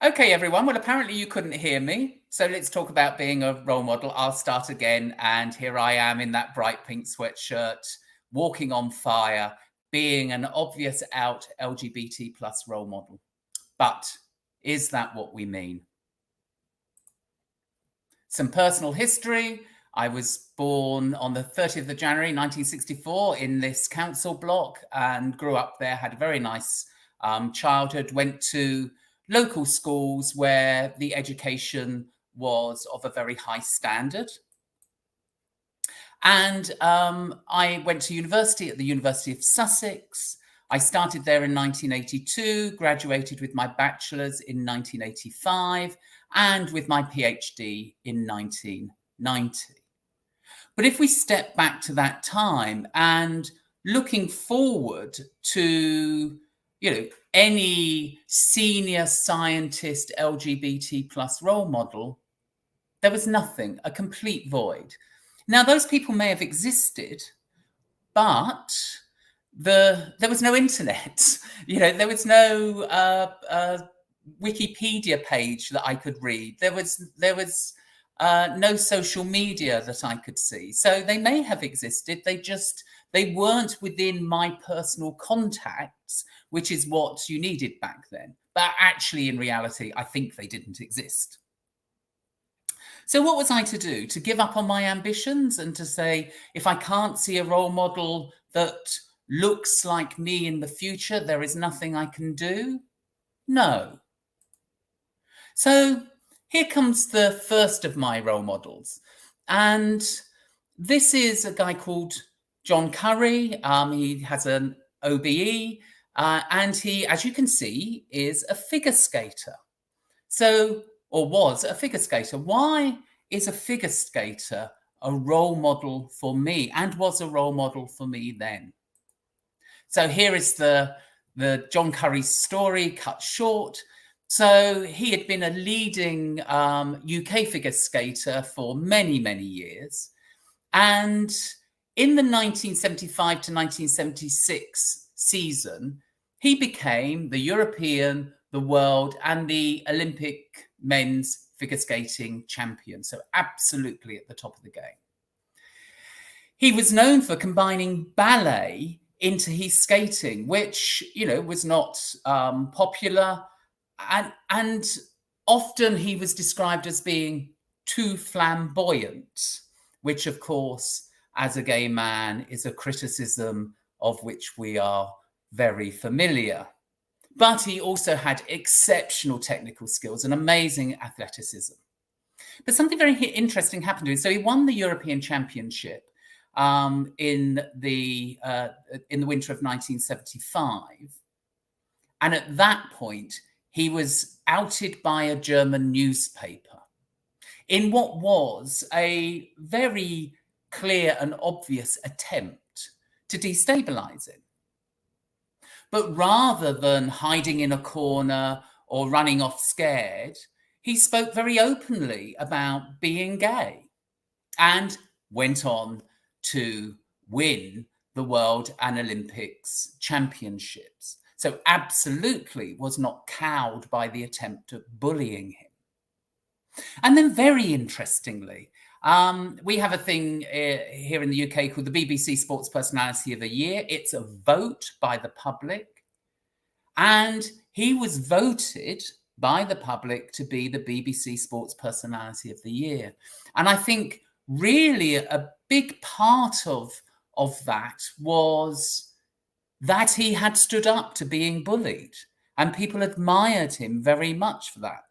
Okay, everyone. Well, apparently you couldn't hear me. So let's talk about being a role model. I'll start again. And here I am in that bright pink sweatshirt, walking on fire, being an obvious out LGBT plus role model. But is that what we mean? Some personal history. I was born on the 30th of January 1964 in this council block and grew up there, had a very nice childhood, went to local schools where the education was of a very high standard. And I went to university at the University of Sussex. I started there in 1982, graduated with my bachelor's in 1985, and with my PhD in 1990. But if we step back to that time and looking forward to, any senior scientist LGBT plus role model, there was nothing, a complete void. Now, those people may have existed, but there was no internet. There was no Wikipedia page that I could read. There was no social media that I could see. So they may have existed. They weren't within my personal contacts, which is what you needed back then. But actually, in reality, I think they didn't exist. So what was I to do? To give up on my ambitions and to say, if I can't see a role model that looks like me in the future, there is nothing I can do? No. So here comes the first of my role models. And this is a guy called John Currie. He has an OBE, and he, as you can see, is a figure skater. Or was a figure skater. Why is a figure skater a role model for me, and was a role model for me then? So here is the John Currie story cut short. So he had been a leading UK figure skater for many, many years. And in the 1975 to 1976 season, he became the European, the world, and the Olympic men's figure skating champion. So absolutely at the top of the game. He was known for combining ballet into his skating, which, was not popular. And often he was described as being too flamboyant, which, of course, as a gay man, is a criticism of which we are very familiar. But he also had exceptional technical skills and amazing athleticism. But something very interesting happened to him. So he won the European Championship in the winter of 1975. And at that point, he was outed by a German newspaper in what was a very clear and obvious attempt to destabilize him. But rather than hiding in a corner or running off scared, he spoke very openly about being gay and went on to win the World and Olympics championships. So absolutely was not cowed by the attempt at bullying him. And then very interestingly, we have a thing here in the UK called the BBC Sports Personality of the Year. It's a vote by the public. And he was voted by the public to be the BBC Sports Personality of the Year. And I think really a big part of that was that he had stood up to being bullied, and people admired him very much for that.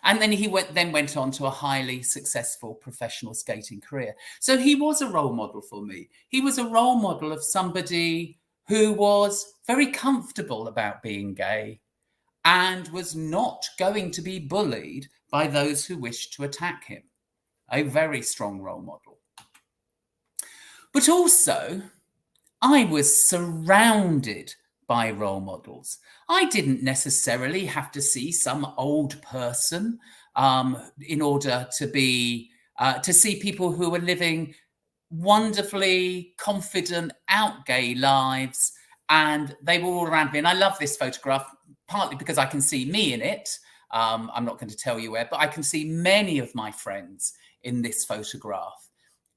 And then he went on to a highly successful professional skating career. So he was a role model for me. He was a role model of somebody who was very comfortable about being gay and was not going to be bullied by those who wished to attack him. A very strong role model. But also, I was surrounded by role models. I didn't necessarily have to see some old person in order to see people who were living wonderfully confident, out gay lives, and they were all around me. And I love this photograph, partly because I can see me in it, I'm not going to tell you where, but I can see many of my friends in this photograph.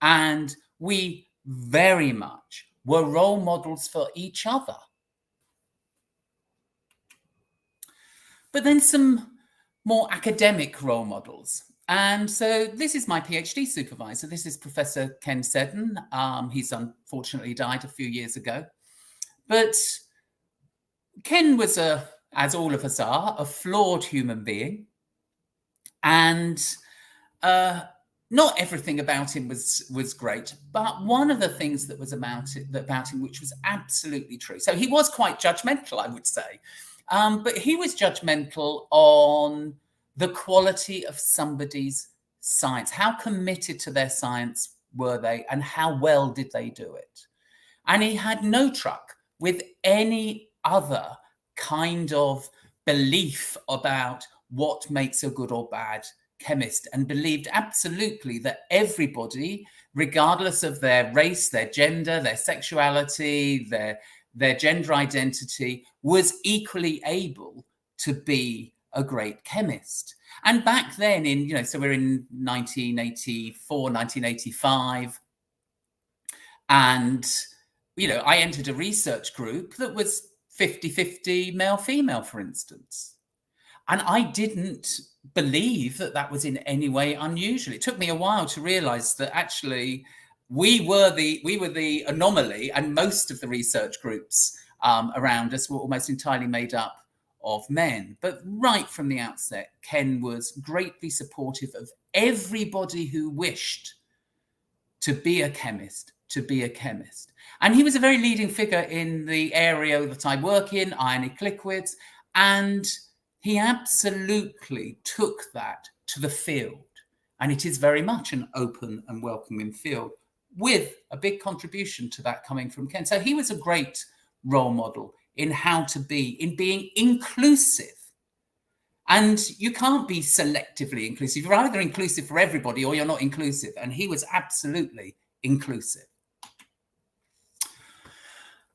And we very much were role models for each other. But then some more academic role models. And so this is my PhD supervisor. This is Professor Ken Seddon. He's unfortunately died a few years ago. But Ken was, as all of us are, a flawed human being. And not everything about him was great. But one of the things that was about him, which was absolutely true. So he was quite judgmental, I would say. But he was judgmental on the quality of somebody's science. How committed to their science were they, and how well did they do it? And he had no truck with any other kind of belief about what makes a good or bad chemist, and believed absolutely that everybody, regardless of their race, their gender, their sexuality, their gender identity, was equally able to be a great chemist. And back then so we're in 1984, 1985. And, I entered a research group that was 50-50 male-female, for instance. And I didn't believe that was in any way unusual. It took me a while to realize that actually we were the anomaly, and most of the research groups around us were almost entirely made up of men. But right from the outset, Ken was greatly supportive of everybody who wished to be a chemist, And he was a very leading figure in the area that I work in, ionic liquids, and he absolutely took that to the field. And it is very much an open and welcoming field, with a big contribution to that coming from Ken. So he was a great role model in how to be, in being inclusive. And you can't be selectively inclusive. You're either inclusive for everybody or you're not inclusive. And he was absolutely inclusive.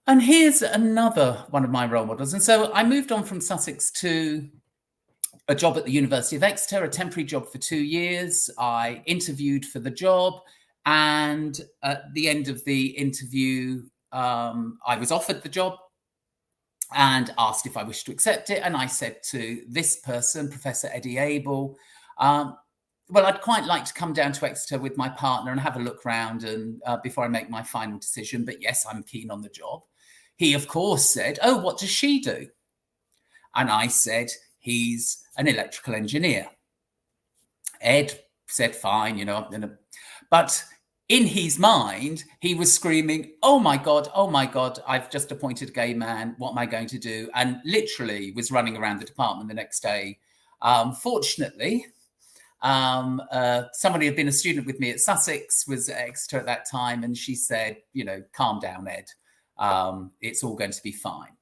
And here's another one of my role models. And so I moved on from Sussex to a job at the University of Exeter, a temporary job for 2 years. I interviewed for the job. And at the end of the interview, I was offered the job and asked if I wished to accept it. And I said to this person, Professor Eddie Abel, well, I'd quite like to come down to Exeter with my partner and have a look round and before I make my final decision. But yes, I'm keen on the job. He, of course, said, oh, what does she do? And I said, he's an electrical engineer. Ed said, fine, but in his mind, he was screaming, oh my God, I've just appointed a gay man. What am I going to do? And literally was running around the department the next day. Fortunately, somebody who had been a student with me at Sussex was at Exeter at that time. And she said, calm down, Ed. It's all going to be fine.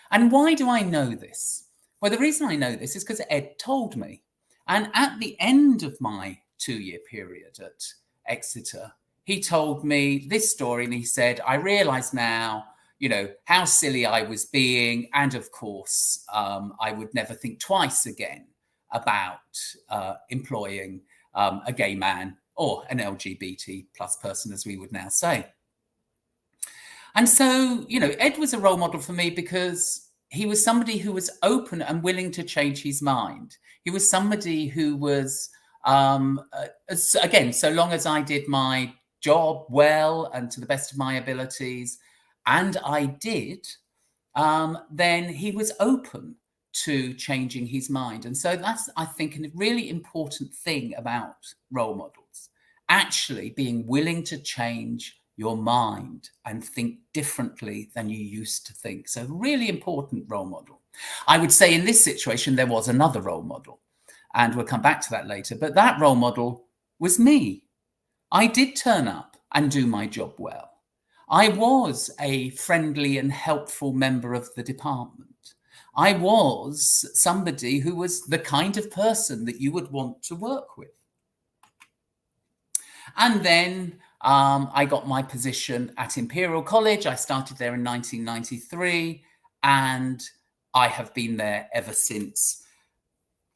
And why do I know this? Well, the reason I know this is because Ed told me. And at the end of my 2-year period at Exeter, he told me this story, and he said, I realise now, how silly I was being. And of course, I would never think twice again about employing a gay man or an LGBT plus person, as we would now say. And so, Ed was a role model for me because he was somebody who was open and willing to change his mind. He was somebody who was, again, so long as I did my job well and to the best of my abilities, and I did, then he was open to changing his mind. And so that's, I think, a really important thing about role models, actually being willing to change your mind and think differently than you used to think. So really important role model. I would say in this situation, there was another role model, and we'll come back to that later. But that role model was me. I did turn up and do my job well. I was a friendly and helpful member of the department. I was somebody who was the kind of person that you would want to work with. And then I got my position at Imperial College. I started there in 1993, and I have been there ever since.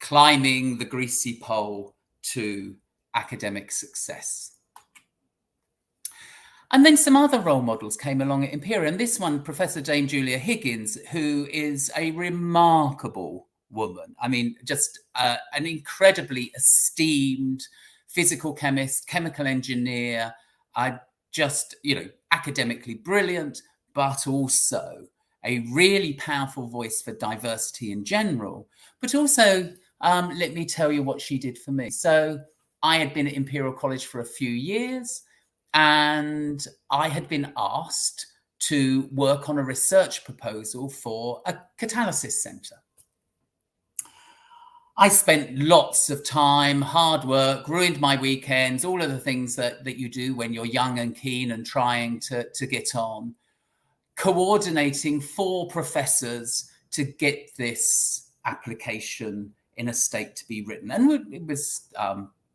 climbing the greasy pole to academic success. And then some other role models came along at Imperial, and this one, Professor Dame Julia Higgins, who is a remarkable woman. I mean, just an incredibly esteemed physical chemist, chemical engineer, just, academically brilliant, but also a really powerful voice for diversity in general. But also, let me tell you what she did for me. So I had been at Imperial College for a few years, and I had been asked to work on a research proposal for a catalysis centre. I spent lots of time, hard work, ruined my weekends, all of the things that you do when you're young and keen and trying to get on, coordinating 4 professors to get this application in a state to be written. And it was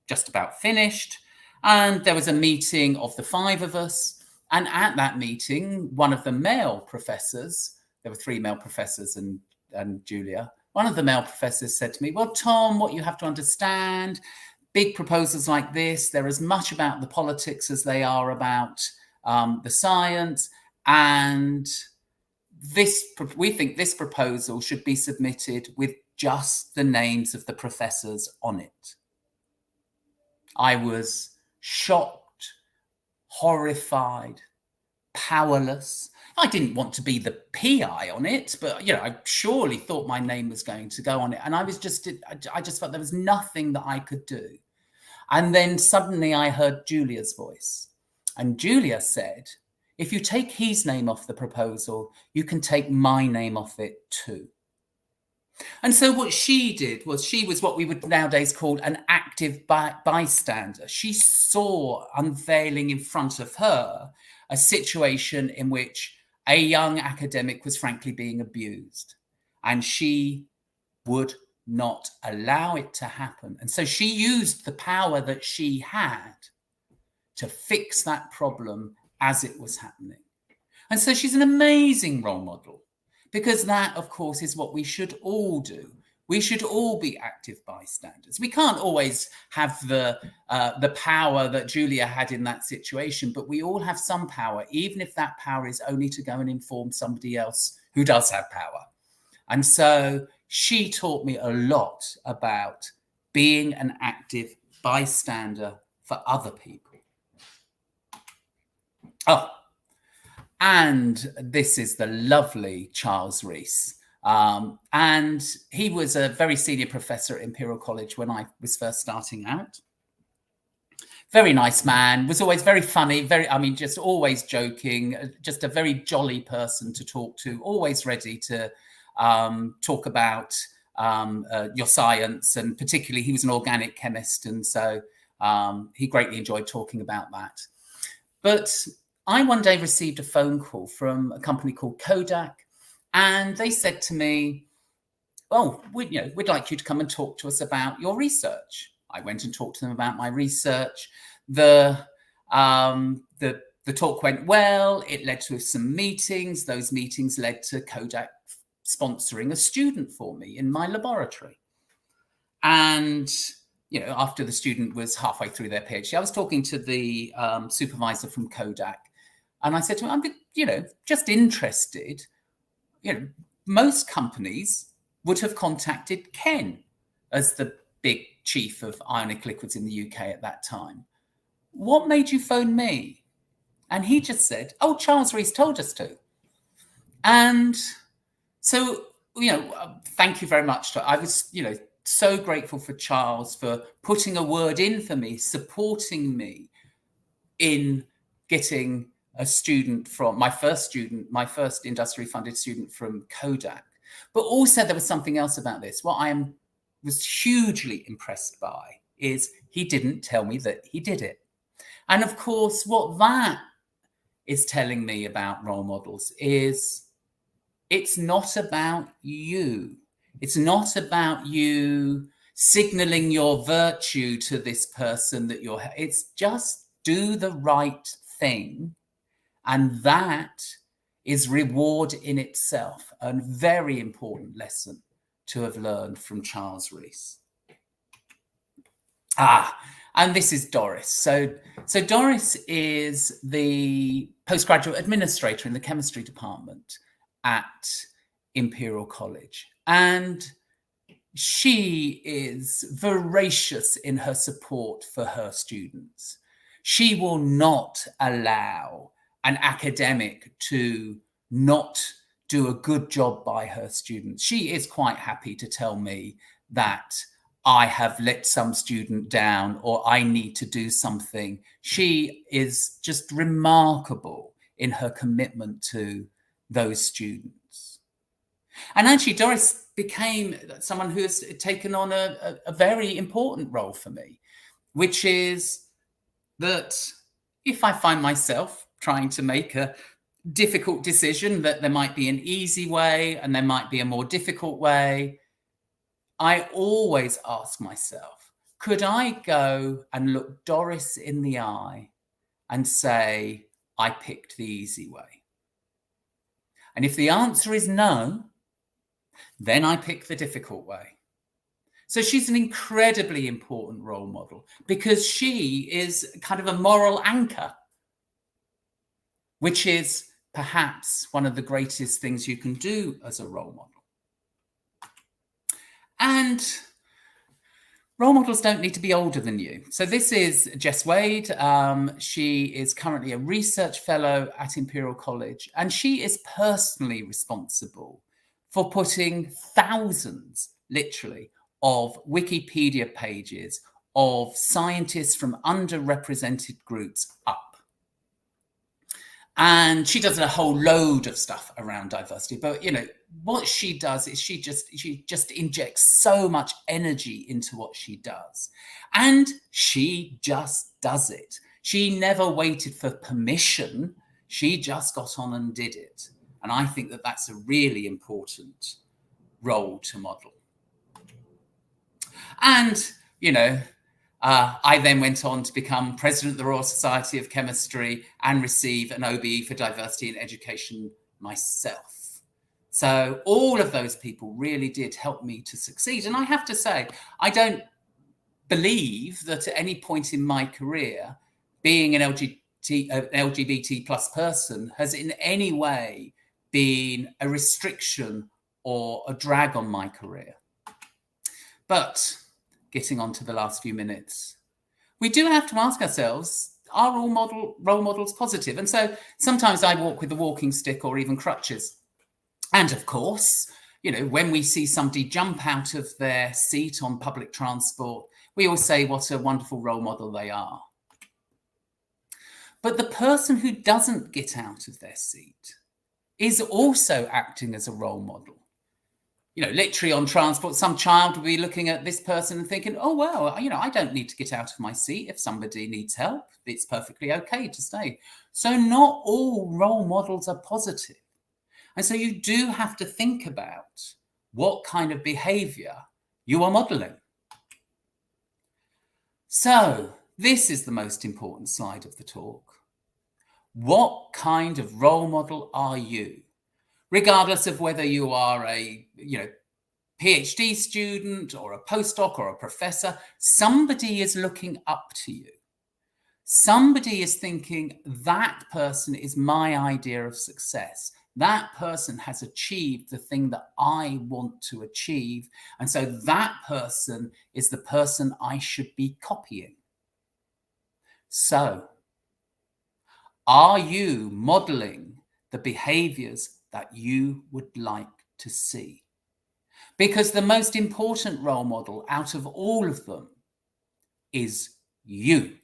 just about finished. And there was a meeting of the 5 of us. And at that meeting, one of the male professors, there were 3 male professors and Julia, one of the male professors said to me, well, Tom, what you have to understand, big proposals like this, they're as much about the politics as they are about the science. And we think this proposal should be submitted with just the names of the professors on it. I was shocked, horrified, powerless. I didn't want to be the PI on it, but I surely thought my name was going to go on it. And I just felt there was nothing that I could do. And then suddenly I heard Julia's voice. And Julia said, if you take his name off the proposal, you can take my name off it too. And so what she did was she was what we would nowadays call an active bystander. She saw unveiling in front of her a situation in which a young academic was frankly being abused, and she would not allow it to happen. And so she used the power that she had to fix that problem as it was happening. And so she's an amazing role model, because that, of course, is what we should all do. We should all be active bystanders. We can't always have the power that Julia had in that situation, but we all have some power, even if that power is only to go and inform somebody else who does have power. And so she taught me a lot about being an active bystander for other people. Oh, and this is the lovely Charles Reese. And he was a very senior professor at Imperial College when I was first starting out. Very nice man, was always very funny, just always joking, just a very jolly person to talk to, always ready to talk about your science. And particularly, he was an organic chemist. And so he greatly enjoyed talking about that. But I one day received a phone call from a company called Kodak. And they said to me, oh, we'd like you to come and talk to us about your research. I went and talked to them about my research. The talk went well. It led to some meetings. Those meetings led to Kodak sponsoring a student for me in my laboratory. And, after the student was halfway through their PhD, I was talking to the supervisor from Kodak. And I said to him, I'm, just interested. Most companies would have contacted Ken as the big chief of ionic liquids in the UK at that time. What made you phone me? And he just said, oh, Charles Reese told us to. And so, thank you very much. I was, so grateful for Charles for putting a word in for me, supporting me in getting a student from my first industry funded student from Kodak. But also there was something else about this. What I was hugely impressed by is he didn't tell me that he did it. And of course, what that is telling me about role models is it's not about you. It's not about you signaling your virtue to this person that it's just do the right thing. And that is reward in itself, a very important lesson to have learned from Charles Reese. And this is Doris. So Doris is the postgraduate administrator in the chemistry department at Imperial College. And she is voracious in her support for her students. She will not allow an academic to not do a good job by her students. She is quite happy to tell me that I have let some student down or I need to do something. She is just remarkable in her commitment to those students. And actually, Doris became someone who has taken on a very important role for me, which is that if I find myself trying to make a difficult decision, that there might be an easy way and there might be a more difficult way, I always ask myself, could I go and look Doris in the eye and say, I picked the easy way? And if the answer is no, then I pick the difficult way. So she's an incredibly important role model because she is kind of a moral anchor, which is perhaps one of the greatest things you can do as a role model. And role models don't need to be older than you. So this is Jess Wade. She is currently a research fellow at Imperial College, and she is personally responsible for putting thousands, literally, of Wikipedia pages of scientists from underrepresented groups up. And she does a whole load of stuff around diversity, but what she does is she just injects so much energy into what she does, and she just does it. She never waited for permission. She just got on and did it. And I think that that's a really important role to model. And, I then went on to become president of the Royal Society of Chemistry and receive an OBE for diversity in education myself. So all of those people really did help me to succeed. And I have to say, I don't believe that at any point in my career, being an LGBT plus person has in any way been a restriction or a drag on my career. But getting on to the last few minutes, we do have to ask ourselves, are all role models positive? And so sometimes I walk with a walking stick or even crutches. And of course, when we see somebody jump out of their seat on public transport, we all say what a wonderful role model they are. But the person who doesn't get out of their seat is also acting as a role model. Literally on transport, some child will be looking at this person and thinking, oh, well, I don't need to get out of my seat. If somebody needs help, it's perfectly okay to stay. So not all role models are positive. And so you do have to think about what kind of behavior you are modeling. So this is the most important slide of the talk. What kind of role model are you? Regardless of whether you are a PhD student or a postdoc or a professor, somebody is looking up to you. Somebody is thinking, that person is my idea of success. That person has achieved the thing that I want to achieve. And so that person is the person I should be copying. So, are you modeling the behaviors that you would like to see? Because the most important role model out of all of them is you.